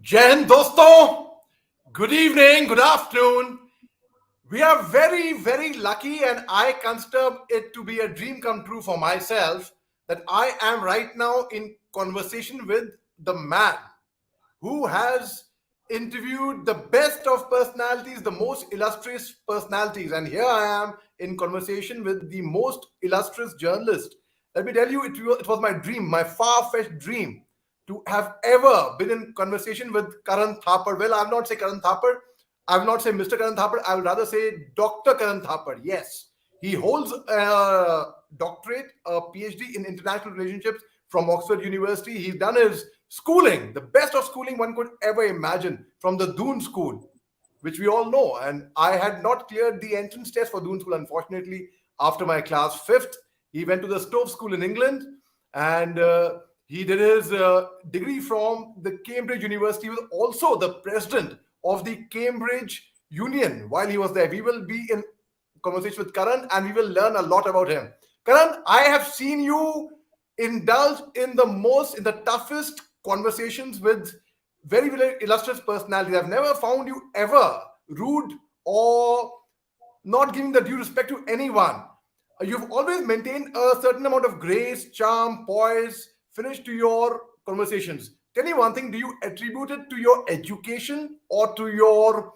Jai Hind, dosto. Good evening, good afternoon. We are very, very lucky, and I consider it to be a dream come true for myself that I am right now in conversation with the man who has interviewed the best of personalities, the most illustrious personalities. And here I am in conversation with the most illustrious journalist. Let me tell you, it was my dream, my far fetched dream, to have ever been in conversation with Karan Thapar. Well, I will not say Karan Thapar. I will not say Mr. Karan Thapar. I would rather say Dr. Karan Thapar. Yes. He holds a doctorate, a PhD in international relationships from Oxford University. He's done his schooling, the best of schooling one could ever imagine, from the Doon School, which we all know. And I had not cleared the entrance test for Doon School, unfortunately, after my class fifth. He went to the Stove School in England, and he did his degree from the Cambridge University. He was also the president of the Cambridge Union while he was there. We will be in conversation with Karan, and we will learn a lot about him. Karan, I have seen you indulge in the toughest conversations with very, very illustrious personalities. I've never found you ever rude or not giving the due respect to anyone. You've always maintained a certain amount of grace, charm, poise, finish to your conversations. Tell me one thing, do you attribute it to your education or to your,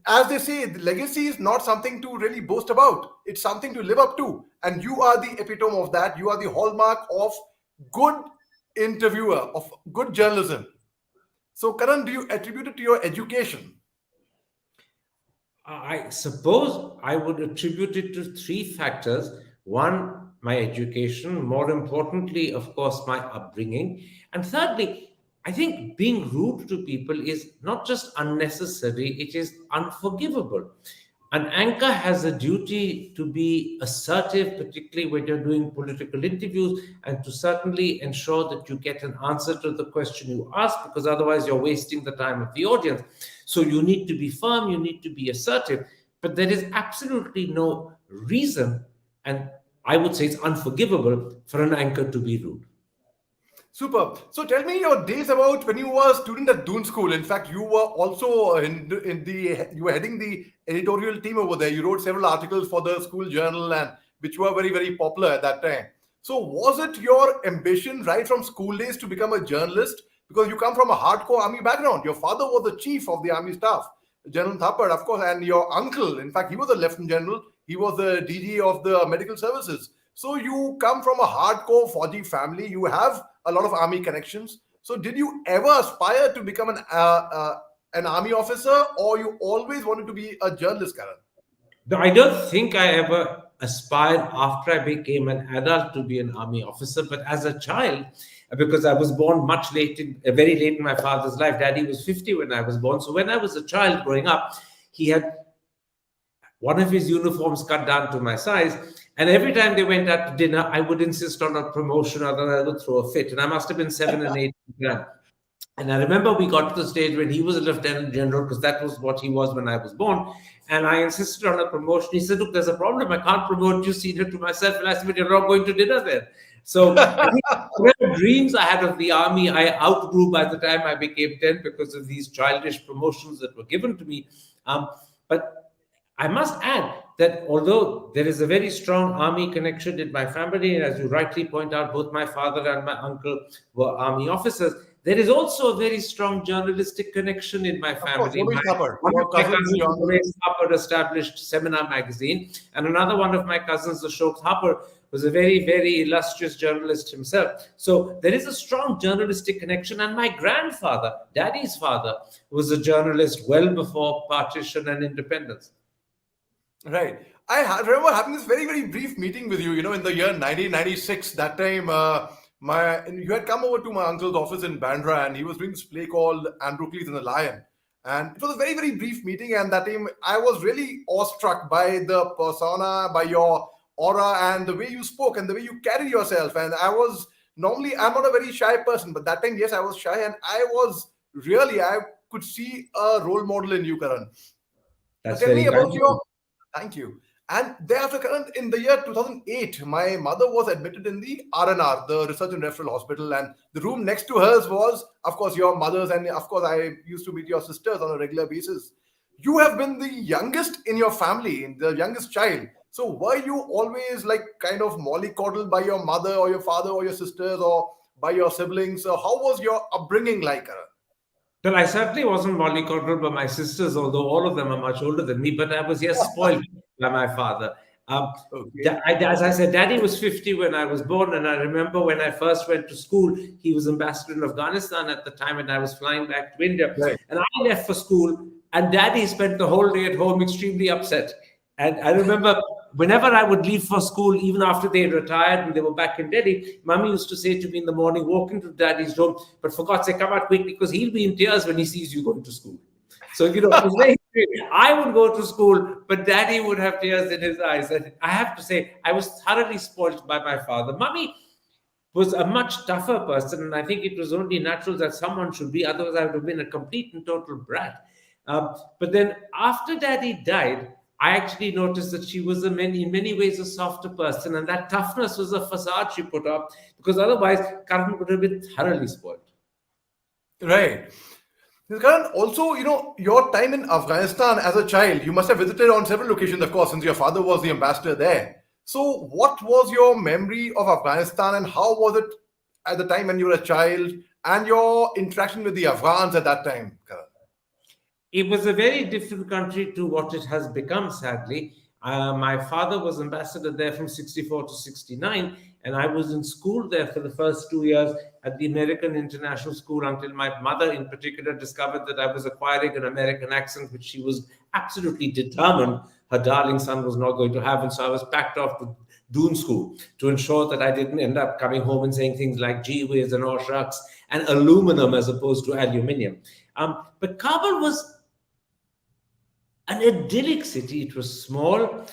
as they say, the legacy is not something to really boast about. It's something to live up to. And you are the epitome of that. You are the hallmark of good interviewer, of good journalism. So, Karan, do you attribute it to your education? I suppose I would attribute it to three factors. One, my education, more importantly, of course, my upbringing. And thirdly, I think being rude to people is not just unnecessary, it is unforgivable. An anchor has a duty to be assertive, particularly when you're doing political interviews, and to certainly ensure that you get an answer to the question you ask, because otherwise you're wasting the time of the audience. So you need to be firm, you need to be assertive, but there is absolutely no reason, and I would say it's unforgivable for an anchor to be rude. Super. So tell me your days about when you were a student at Doon School. In fact, you were also in the you were heading the editorial team over there. You wrote several articles for the school journal, and which were very, very popular at that time. So was it your ambition right from school days to become a journalist? Because you come from a hardcore army background. Your father was the chief of the army staff, General Thapar, of course, and your uncle, in fact, he was a lieutenant general. He was the DG of the medical services. So you come from a hardcore Fauji family. You have a lot of army connections. So did you ever aspire to become an army officer, or you always wanted to be a journalist, Karan? No, I don't think I ever aspired after I became an adult to be an army officer, but as a child, because I was born much late, very late in my father's life. Daddy was 50 when I was born. So when I was a child growing up, he had one of his uniforms cut down to my size. And every time they went out to dinner, I would insist on a promotion, or then I would throw a fit. And I must have been 7 and 8 then. And I remember we got to the stage when he was a lieutenant general, because that was what he was when I was born. And I insisted on a promotion. He said, "Look, there's a problem. I can't promote you senior to myself." And I said, "But you're not going to dinner then." So I think whatever dreams I had of the army, I outgrew by the time I became 10 because of these childish promotions that were given to me. But I must add that although there is a very strong army connection in my family, and as you rightly point out, both my father and my uncle were army officers, there is also a very strong journalistic connection in my Of course, family. Ramesh Thapar, One of your my cousins, cousins, your uncle. Ramesh Thapar, established Seminar magazine, and another one of my cousins, Ashok Thapar, was a very, very illustrious journalist himself. So there is a strong journalistic connection. And my grandfather, Daddy's father, was a journalist well before partition and independence. Right. Remember having this very, very brief meeting with you, in the year 1996. That time, you had come over to my uncle's office in Bandra, and he was doing this play called Androcles and the Lion. And it was a very, very brief meeting. And that time, I was really awestruck by the persona, by your aura, and the way you spoke and the way you carried yourself. And I'm not a very shy person, but that time, yes, I was shy. And I could see a role model in you, Karan. That's Tell me very about kind. your Thank you. And thereafter, Karan, in the year 2008, my mother was admitted in the R&R, the Research and Referral Hospital, and the room next to hers was, of course, your mother's, and of course, I used to meet your sisters on a regular basis. You have been the youngest in your family, the youngest child. So were you always like kind of mollycoddled by your mother or your father or your sisters or by your siblings? So how was your upbringing like, Karan? Well, I certainly wasn't mollycoddled by my sisters, although all of them are much older than me, but I was, yes, spoiled by my father. Um, Okay. as I said, Daddy was 50 when I was born, and I remember when I first went to school, he was ambassador in Afghanistan at the time, and I was flying back to India. Right. And I left for school, and Daddy spent the whole day at home extremely upset. And I remember whenever I would leave for school, even after they retired and they were back in Delhi, Mummy used to say to me in the morning, walk into Daddy's room, but for God's sake, come out quick because he'll be in tears when he sees you going to school. So, it was very strange. I would go to school, but Daddy would have tears in his eyes. And I have to say, I was thoroughly spoiled by my father. Mummy was a much tougher person, and I think it was only natural that someone should be, otherwise, I would have been a complete and total brat. But then after Daddy died, I actually noticed that she was in many ways a softer person, and that toughness was a facade she put up because otherwise, Karan would have been thoroughly spoiled. Right. Karan, also, your time in Afghanistan as a child, you must have visited on several occasions, of course, since your father was the ambassador there. So, what was your memory of Afghanistan and how was it at the time when you were a child and your interaction with the Afghans at that time, Karan? It was a very different country to what it has become, sadly. My father was ambassador there from 64 to 69, and I was in school there for the first 2 years at the American International School until my mother, in particular, discovered that I was acquiring an American accent, which she was absolutely determined her darling son was not going to have. And so I was packed off to Doon School to ensure that I didn't end up coming home and saying things like gee whiz and oh shucks and aluminum as opposed to aluminium. But Kabul was an idyllic city. It was small,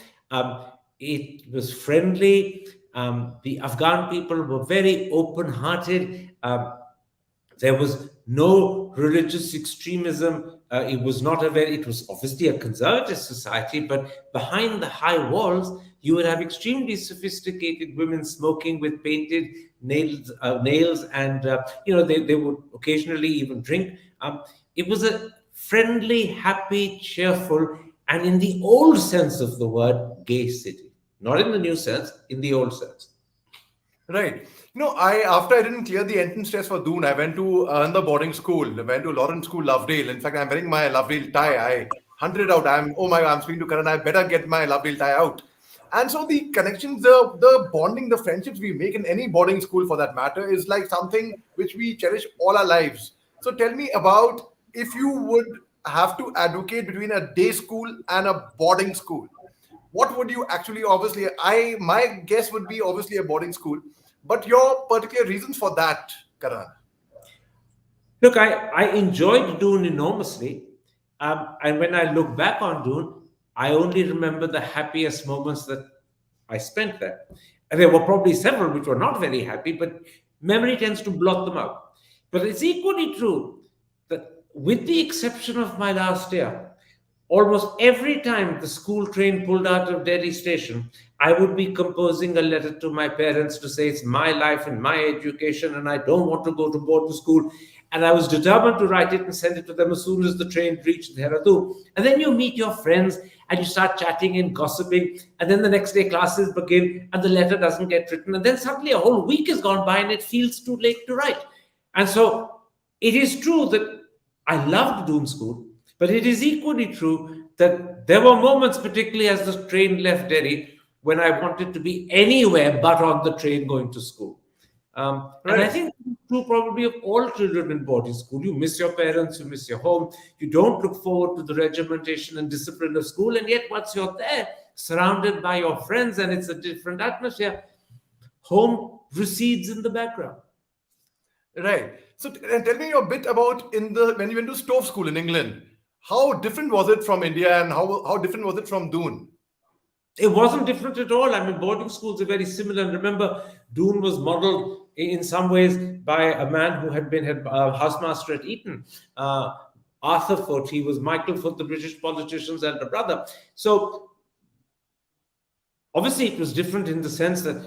it was friendly. The Afghan people were very open hearted. There was no religious extremism. It was obviously a conservative society, but behind the high walls, you would have extremely sophisticated women smoking with painted nails, and they would occasionally even drink. It was a friendly, happy, cheerful, and in the old sense of the word, gay city. Not in the new sense, in the old sense. Right. I after I didn't clear the entrance test for Doon, I went to another boarding school. I went to Lawrence School, Lovedale. In fact, I'm wearing my Lovedale tie. I hunted it out. Oh my God, I'm speaking to Karan. I better get my Lovedale tie out. And so the connections, the bonding, the friendships we make in any boarding school for that matter is like something which we cherish all our lives. So tell me about if you would have to advocate between a day school and a boarding school. What would you actually, obviously, my guess would be obviously a boarding school, but your particular reasons for that, Karan? Look, I enjoyed Dune enormously. And when I look back on Dune, I only remember the happiest moments that I spent there. And there were probably several which were not very happy, but memory tends to blot them out. But it's equally true that, with the exception of my last year, almost every time the school train pulled out of Delhi station, I would be composing a letter to my parents to say it's my life and my education, and I don't want to go to boarding school. And I was determined to write it and send it to them as soon as the train reached Dehradun. And then you meet your friends and you start chatting and gossiping. And then the next day classes begin and the letter doesn't get written. And then suddenly a whole week has gone by and it feels too late to write. And so it is true that I loved Doon School, but it is equally true that there were moments, particularly as the train left Delhi, when I wanted to be anywhere but on the train going to school. And I Right. think it's true probably of all children in boarding school. You miss your parents, you miss your home, you don't look forward to the regimentation and discipline of school, and yet once you're there, surrounded by your friends, and it's a different atmosphere, home recedes in the background. Right. So and tell me a bit about when you went to Stove School in England. How different was it from India, and how different was it from Doon? It wasn't different at all. I mean, boarding schools are very similar. And remember, Doon was modeled in some ways by a man who had been housemaster at Eton, Arthur Foote. He was Michael Foote, the British politician's elder brother. So Obviously, it was different in the sense that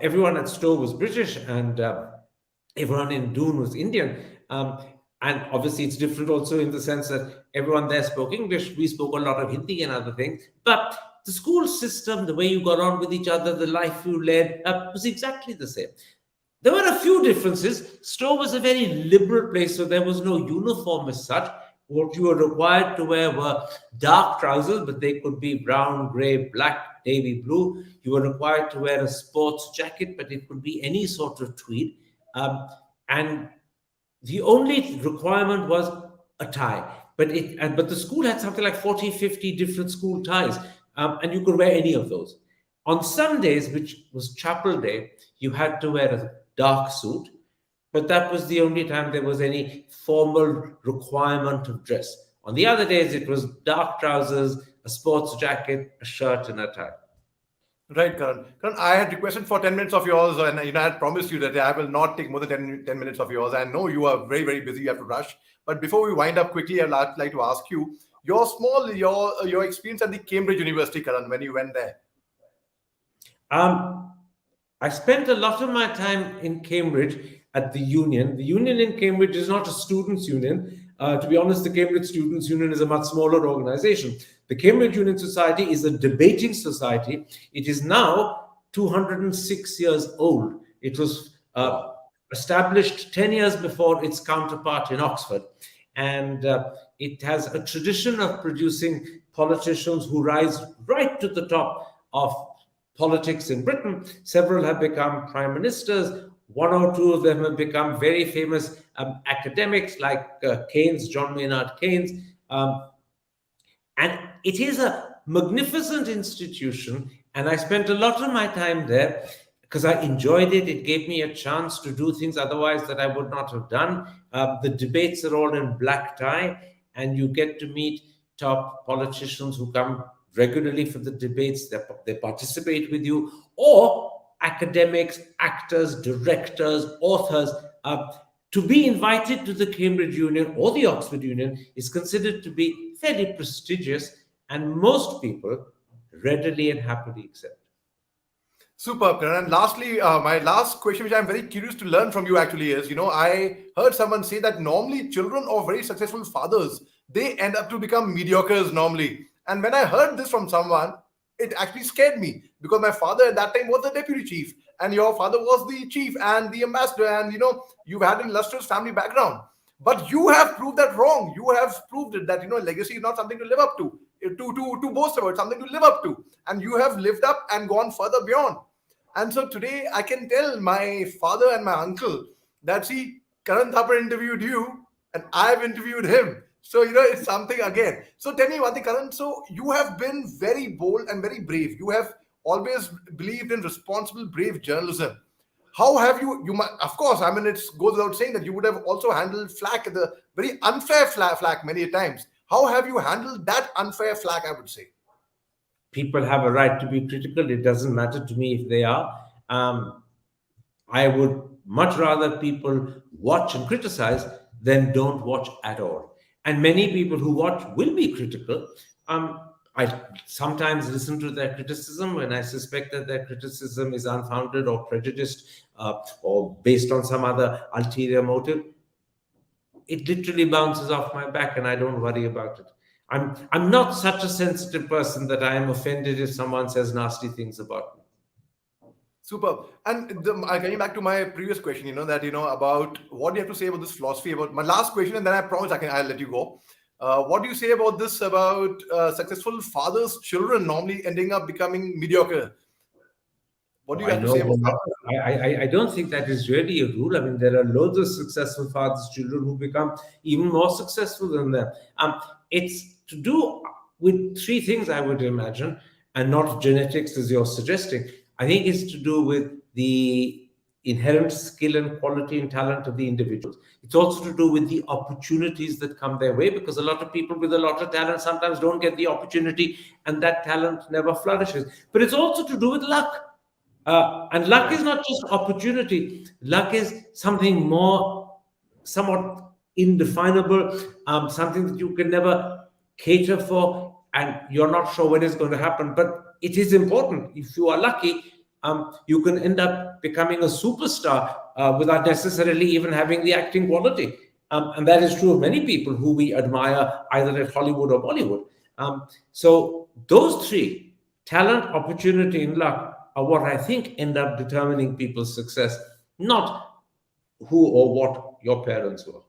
everyone at Stowe was British and everyone in Doon was Indian. And obviously, it's different also in the sense that everyone there spoke English. We spoke a lot of Hindi and other things. But the school system, the way you got on with each other, the life you led, was exactly the same. There were a few differences. Stowe was a very liberal place, so there was no uniform as such. What you were required to wear were dark trousers, but they could be brown, grey, black, navy blue. You were required to wear a sports jacket, but it could be any sort of tweed. And the only requirement was a tie. But the school had something like 40, 50 different school ties, and you could wear any of those. On Sundays, which was chapel day, you had to wear a dark suit, but that was the only time there was any formal requirement of dress. On the other days, it was dark trousers, a sports jacket, a shirt, and a tie. Right, Karan. Karan, I had requested for 10 minutes of yours, and I had promised you that I will not take more than 10 minutes of yours. I know you are very, very busy, you have to rush. But before we wind up quickly, I'd like to ask you your experience at the Cambridge University, Karan, when you went there. Um, I spent a lot of my time in Cambridge at the union. The union in Cambridge is not a students' union. To be honest, the Cambridge Students' Union is a much smaller organization. The Cambridge Union Society is a debating society. It is now 206 years old. It was established 10 years before its counterpart in Oxford. And it has a tradition of producing politicians who rise right to the top of politics in Britain. Several have become prime ministers. One or two of them have become very famous academics like Keynes, John Maynard Keynes. And it is a magnificent institution. And I spent a lot of my time there because I enjoyed it. It gave me a chance to do things otherwise that I would not have done. The debates are all in black tie, and you get to meet top politicians who come regularly for the debates. They participate with you, or academics, actors, directors, authors. To be invited to the Cambridge Union or the Oxford Union is considered to be fairly prestigious, and most people readily and happily accept. Superb, Karan. And lastly, my last question, which I'm very curious to learn from you actually is, I heard someone say that normally children of very successful fathers, they end up to become mediocres normally. And when I heard this from someone, it actually scared me because my father at that time was the deputy chief and your father was the chief and the ambassador, and you've had an illustrious family background. But you have proved that wrong. You have proved it that legacy is not something to live up to boast about, something to live up to, and you have lived up and gone further beyond. And so today I can tell my father and my uncle that, see, Karan Thapar interviewed you and I've interviewed him. So, it's something again. So tell me one thing, Karan. So you have been very bold and very brave. You have always believed in responsible, brave journalism. How have you might, of course, I mean, it goes without saying that you would have also handled flack, the very unfair flack many times. How have you handled that unfair flack, I would say? People have a right to be critical. It doesn't matter to me if they are. I would much rather people watch and criticize than don't watch at all. And many people who watch will be critical. I sometimes listen to their criticism when I suspect that their criticism is unfounded or prejudiced or based on some other ulterior motive. It literally bounces off my back and I don't worry about it. I'm not such a sensitive person that I am offended if someone says nasty things about me. Superb. And getting back to my previous question, that about what do you have to say about this philosophy? About my last question, and then I promise I'll let you go. What do you say about this? About successful fathers' children normally ending up becoming mediocre? What do you I have to know, say about that? I don't think that is really a rule. I mean, there are loads of successful fathers' children who become even more successful than them. It's to do with three things, I would imagine, and not genetics as you're suggesting. I think it's to do with the inherent skill and quality and talent of the individuals. It's also to do with the opportunities that come their way, because a lot of people with a lot of talent sometimes don't get the opportunity and that talent never flourishes. But it's also to do with luck. And luck is not just opportunity. Luck is something more, somewhat indefinable, something that you can never cater for. and you're not sure when it's going to happen. But it is important. If you are lucky, you can end up becoming a superstar without necessarily even having the acting quality. And that is true of many people who we admire either at Hollywood or Bollywood. So those three, talent, opportunity, and luck, are what I think end up determining people's success, not who or what your parents were.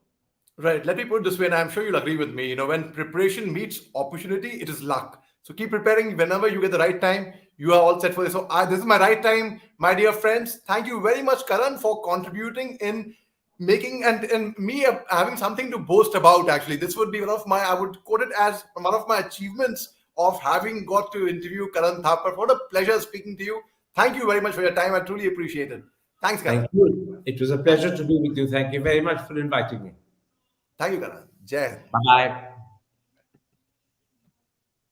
Right. Let me put it this way, and I'm sure you'll agree with me. When preparation meets opportunity, it is luck. So keep preparing. Whenever you get the right time, you are all set for this. So this is my right time, my dear friends. Thank you very much, Karan, for contributing in making and me having something to boast about. Actually, this would be one of my. I would quote it as one of my achievements of having got to interview Karan Thapar. What a pleasure speaking to you. Thank you very much for your time. I truly appreciate it. Thanks, Thank Karan. you. It was a pleasure to be with you. Thank you very much for inviting me. Thank you, Karan. Jai Hind. Bye bye.